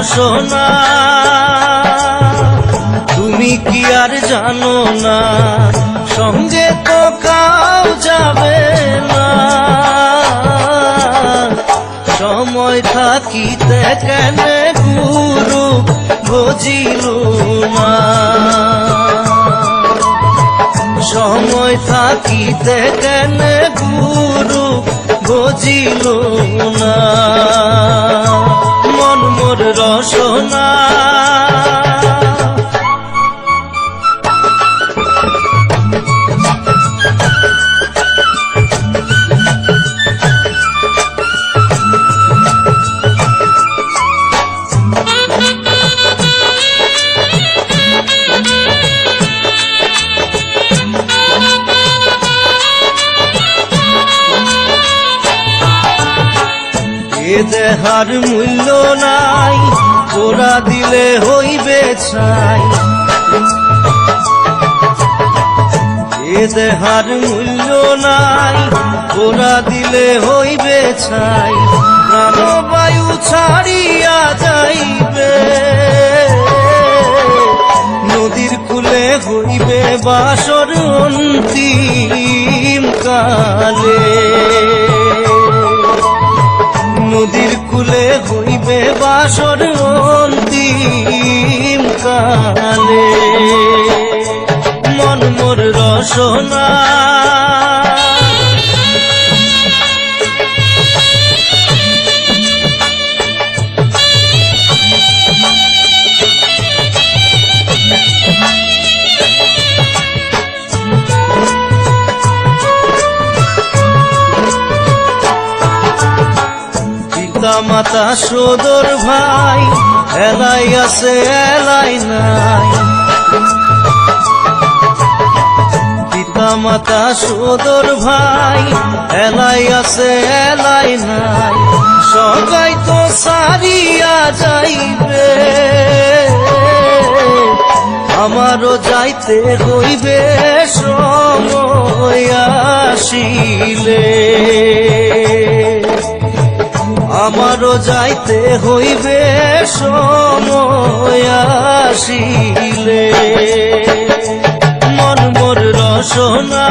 রসনা তুমি কি আর জানো না, সঙ্গে তো কাউ যাবে না। সময় থাকিতে কেন গুরু বুঝিল না, সময় থাকিতে কেন গুরু বুঝিল না। মন মোর রসনা এ দেহার মূল্য নাই, তোরা দিলে হইবে ছাই। এ দেহার মূল্য নাই, তোরা দিলে হইবে ছাই। প্রাণবায়ু ছাড়িয়া যাইবে, নদীর কূলে হইবে বাসর অন্তিম কালে। নদীর কূলে হইবে বাসর অন্তিম কালে। মন মোর রসনা পিতা মাতা সদর ভাই, এলাই আছে এলাই নাই। পিতা মাতা সদর ভাই, এলাই আছে এলাই নাই। সবাই তো সারিয়া যাইবে, আমারও যাইতে হইবে সময় আসিলে। আমারও যাইতে হইবে সময় আসিলে। মন মোর রসনা